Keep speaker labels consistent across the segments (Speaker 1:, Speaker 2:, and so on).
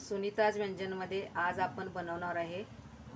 Speaker 1: सुनीताज व्यंजनमध्ये आज आपण बनवणार आहे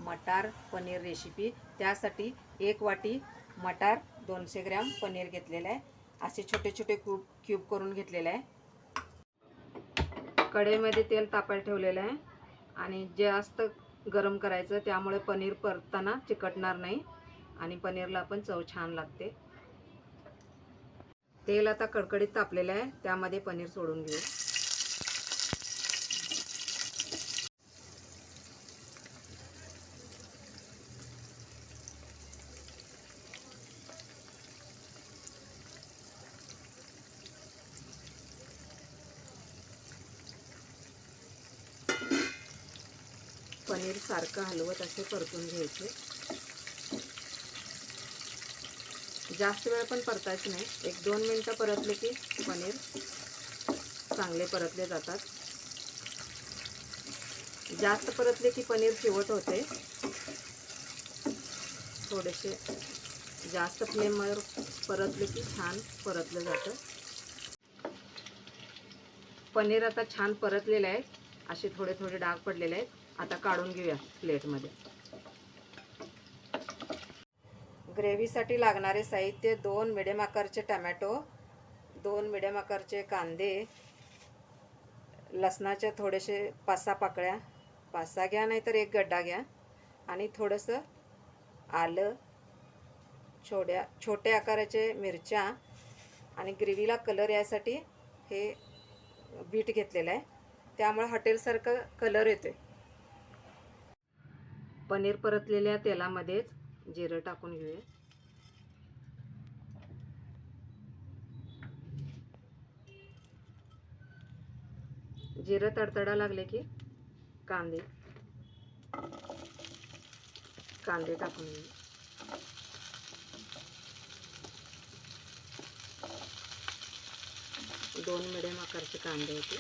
Speaker 1: मटार पनीर रेसिपी। त्यासाठी 1 वाटी मटार, 200 ग्रॅम पनीर घेतलेलं आहे। असे छोटे छोटे क्यूब करून घेतलेले आहे। कढईमध्ये तेल तापायला ठेवलेलं आहे आणि जास्त गरम करायचं, त्यामुळे पनीर परतताना चिकटणार नाही आणि पनीरला पण चव छान लागते। तेल आता कडकडीत तापलेलं आहे, त्यामध्ये पनीर सोडून घेऊ। पनीर सारखं हलवत असे परतून घ्यायचे। जास्त वेळ पण परतायचं नाही, 1-2 मिनिटं परतले की पनीर चांगले परतले जातात। जास्त परतले की पनीर चिवट होते। थोडेसे जास्त फ्लेमवर परतले की छान परतलं जातं। पनीर आता छान परतलेलं आहे, असे थोडे थोडे डाग पडलेले आहेत। आता काढून घेऊया प्लेटमध्ये। ग्रेव्हीसाठी लागणारे साहित्य: 2 मिडियम आकारचे टमॅटो, 2 मिडियम आकारचे कांदे, लसणाचे थोडेसे 5-6 पाकळ्या, 5-6 घ्या नाहीतर 1 गड्डा घ्या, आणि थोडंसं आलं, छोट्या आकाराचे मिरच्या, आणि ग्रेव्हीला कलर यासाठी हे बीट घेतलेलं आहे, त्यामुळे हॉटेलसारखं कलर येते। पनीर परतलेल्या तेलामध्येच जिरं टाकून घेऊया। जिरं तडतडा लागले की कांदे टाकून घेऊया। दोन मिडियम आकारचे कांदे होते।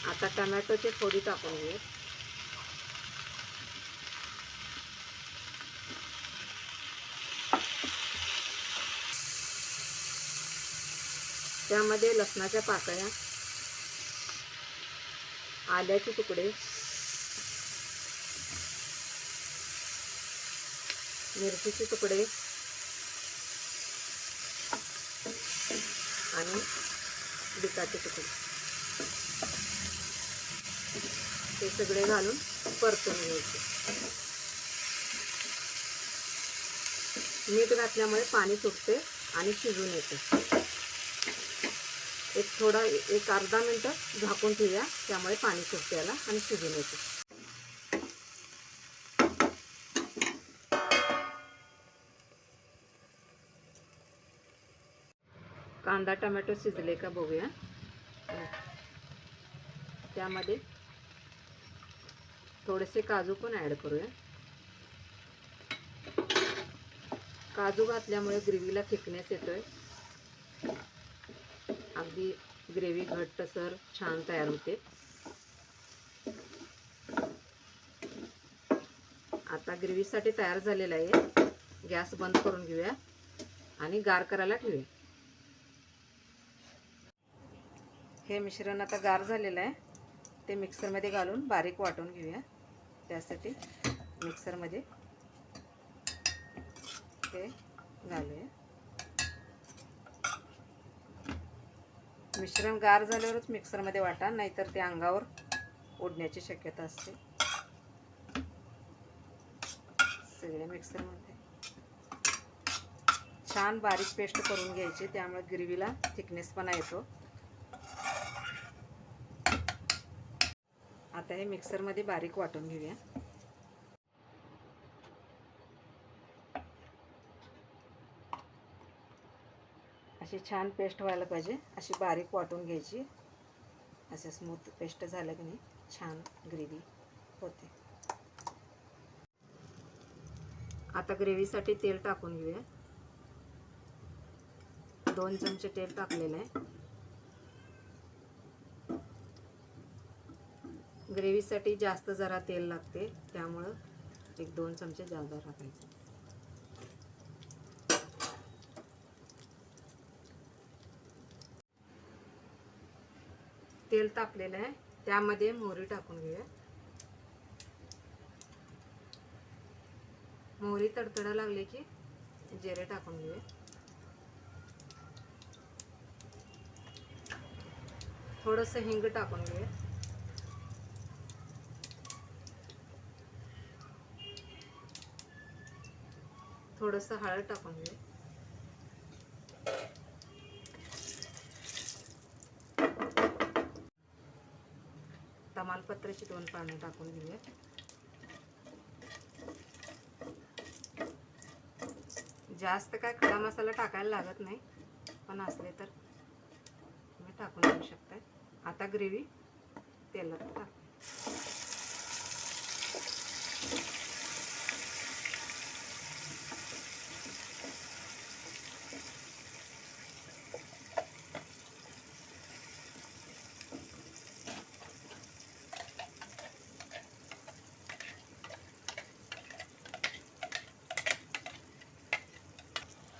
Speaker 1: आता टमॅटोची फोडी टाकून घेऊ। त्यामध्ये लसणाच्या पाकळ्या, आल्याचे तुकडे, मिरचीचे तुकडे आणि बिटाचे तुकडे हे सगळे घालून परतून घ्यायचे। मीठ घातल्यामुळे पाणी सुटते आणि शिजून येते। एक अर्धा मिनिट झाकून ठेवूया, त्यामुळे पाणी सुटते याला आणि शिजून येते। कांदा टोमॅटो शिजले का बघूया। त्यामध्ये थोडेसे काजू पण ॲड करूया। काजू घातल्यामुळे ग्रेव्हीला थिकनेस येतोय, अगदी ग्रेव्ही घट्टसर छान तयार होते। आता ग्रेव्हीसाठी तयार झालेला आहे, गॅस बंद करून घेऊया आणि गार करायला ठेवूया। हे मिश्रण आता गार झालेलं आहे, ते मिक्सरमध्ये घालून बारीक वाटून घेऊया। त्यासाठी मिक्सरमध्ये ते घालूया। मिश्रण गार झाल्यावरच मिक्सरमध्ये वाटा, नाहीतर ते अंगावर उडण्याची शक्यता असते। सगळे मिक्सरमध्ये छान बारीक पेस्ट करून घ्यायची, त्यामुळे ग्रेव्हीला थिकनेसपणा येतो। आता हे मिक्सरमध्ये बारीक वाटून घेऊया। अशी छान पेस्ट व्हायला पाहिजे, अशी बारीक वाटून घ्यायची। असं स्मूथ पेस्ट झालं की नाही छान ग्रेव्ही होते। आता ग्रेव्हीसाठी तेल टाकून घेऊया। 2 चमचे तेल टाकलेलं आहे। ग्रेव्हीसाठी जास्त जरा तेल लागते, त्यामुळे एक 2 चमचे जादा टाकायचे. तेल तापलेलं आहे, त्यामध्ये मोहरी टाकून घेऊया. मोहरी तडतडा लागले की जिरे टाकून घेऊया. थोडंसं हिंग टाकून घेऊया. थोडंसं हळद टाकून घेऊया. तमालपत्राची 2 पाने टाकून घेऊया. जास्त काय खडा मसाला टाकायला लागत नाही, पण असले तर तुम्ही टाकून घेऊ शकताय. आता ग्रेव्ही तेलात टाक.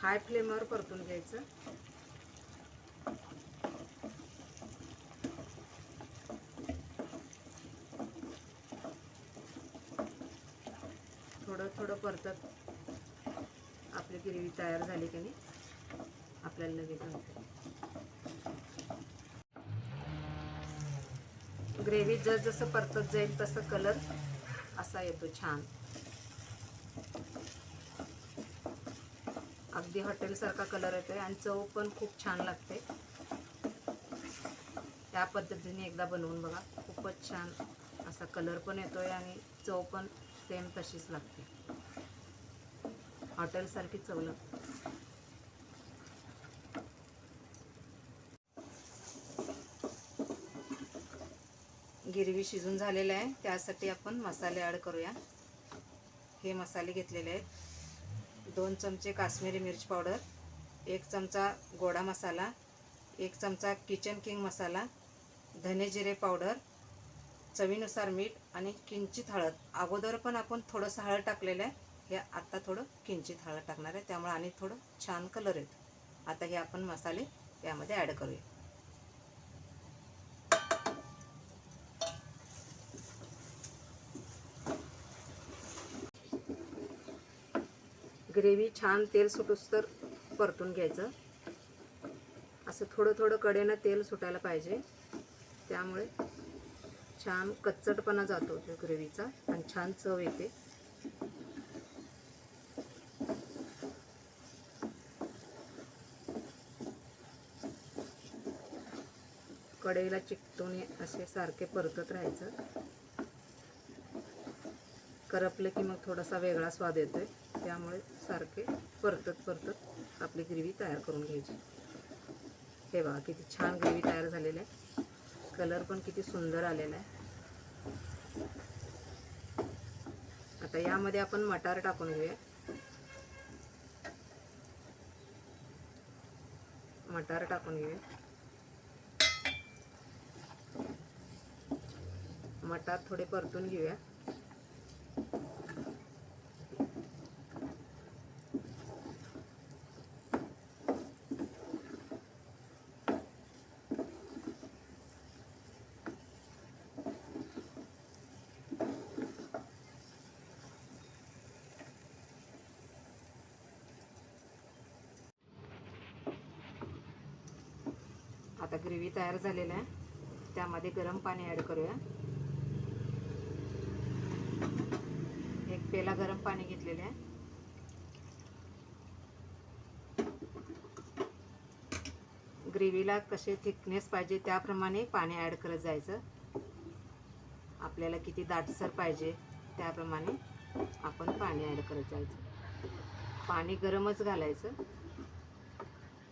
Speaker 1: हाय फ्लेमवर परतून घ्यायचं. थोडं थोडं परतत आपली ग्रेव्ही तयार झाली की नाही आपल्याला लगेच होते. ग्रेव्ही जसं परतत जाईल तसं कलर असा येतो छान. अगदी हॉटेलसारखा कलर येतोय आणि चव पण खूप छान लागते. त्या पद्धतीने एकदा बनवून बघा, खूपच छान असा कलर पण येतोय आणि चव पण सेम तशीच लागते, हॉटेलसारखी चव लागते. गिरवी शिजून झालेलं आहे, त्यासाठी आपण मसाले ॲड करूया. हे मसाले घेतलेले आहेत. 2 चमचे काश्मीरी मिरची पावडर, 1 चमचा गोडा मसाला, 1 चमचा किचन किंग मसाला, धने जिरे पावडर, चवीनुसार मीठ आणि किंचित हळद. अगोदर पण आपण थोडंसं हळद टाकलेलं आहे, हे आता थोडं किंचित हळद टाकणार आहे, त्यामुळे आणि थोडं छान कलर येतो. आता हे आपण मसाले यामध्ये ॲड करूया. ग्रेव्ही छान तेल सुटूस तर परतून घ्यायचं. असं थोडं थोडं कडेनं तेल सुटायला पाहिजे, त्यामुळे छान कच्चटपणा जातो त्या ग्रेव्हीचा आणि छान चव येते. कढईला चिकटून असे सारखे परतत राहायचं. करपलं की मग थोडासा वेगळा स्वाद येतोय, त्यामुळे सारखे परतत आपली ग्रेव्ही तयार करून घ्यायची. हे बघा किती छान ग्रेव्ही तयार झालेली आहे. कलर पण किती सुंदर आलेला आहे. आता यामध्ये आपण मटार टाकून घेऊया. मटार टाकून घेऊया. मटार थोडे परतून घेऊया. आता ग्रेव्ही तयार झालेला आहे, त्यामध्ये गरम पाणी ॲड करूया. 1 पेला गरम पाणी घेतलेले आहे. ग्रेव्हीला कसे थिकनेस पाहिजे त्याप्रमाणे पाणी ॲड करत जायचं. आपल्याला किती दाटसर पाहिजे त्याप्रमाणे आपण पाणी ॲड करत जायचं. पाणी गरमच घालायचं,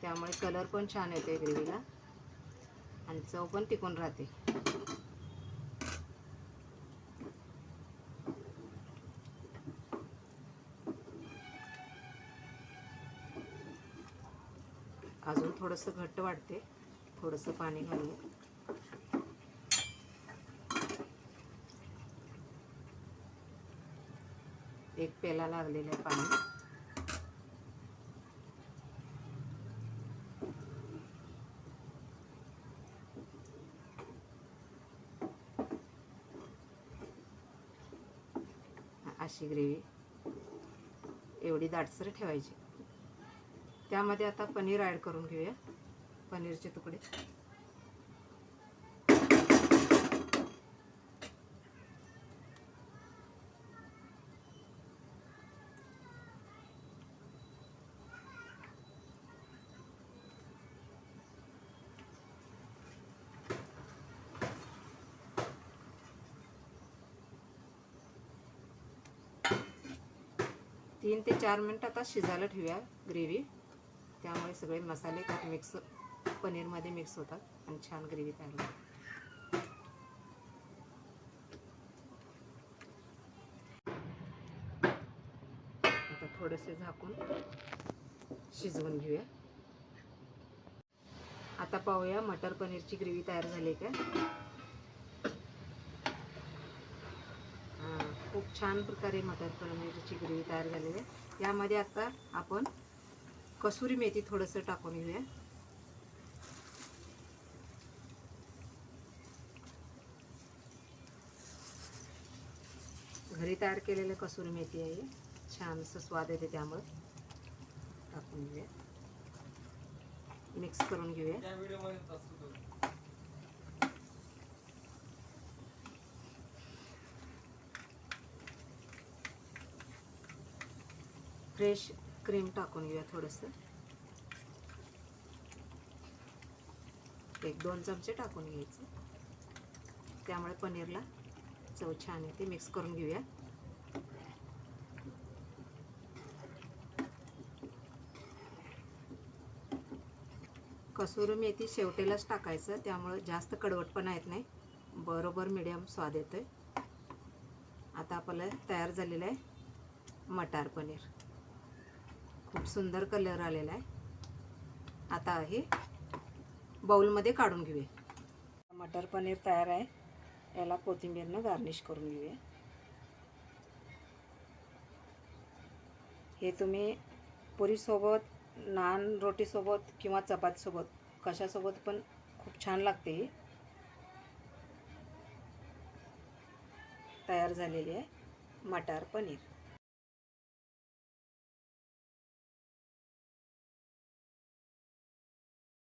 Speaker 1: त्यामुळे कलर पण छान येते ग्रेव्हीला आणि चव पण टिकून राहते. अजून थोडंसं घट्ट वाटते, थोडंसं पाणी घालूया. 1 पेला लागलेलं आहे पाणी. अशी ग्रेव्ही एवढी दाटसर ठेवायची. त्यामध्ये आता पनीर ॲड करून घेऊया. पनीरचे तुकडे. तीन ते 4 मिनिट आता शिजायला ठेवूया ग्रेव्ही. त्यामुळे सगळे मसाले त्यात मिक्स पनीरमध्ये मिक्स होतात आणि छान ग्रेव्ही तयार होते. आता थोडेसे झाकून शिजवून घेऊया. आता पाहूया मटर पनीरची ग्रेव्ही तयार झाली का. खूप छान प्रकारे मटर पनीरची ग्रेव्ही तयार झालेली आहे. यामध्ये आता आपण कसुरी मेथी थोडंसं टाकून घेऊया. घरी तयार केलेलं कसुरी मेथी आहे. छान असं स्वाद येते त्यामुळे टाकून घेऊया. मिक्स करून घेऊया. फ्रेश क्रीम टाकून घेऊया थोडंसं. 1-2 चमचे टाकून घ्यायचं. त्यामुळे पनीरला चव छान येते. मिक्स करून घेऊया. कसुरी मेथी शेवटेलाच टाकायचं. त्यामुळे जास्त कडवटपणा येत नाही. बरोबर मीडियम स्वाद येतोय. आता आपल्याला तयार झालेलं आहे मटार पनीर. खूप सुंदर कलर आलेला आहे. आता हे बाउलमध्ये काढून घेऊया. मटर पनीर तयार आहे. याला कोथिंबीरनं गार्निश करून घेऊया. हे तुम्ही पुरीसोबत, नान रोटीसोबत किंवा चपातीसोबत कशासोबत पण खूप छान लागते. तयार झालेली आहे मटार पनीर.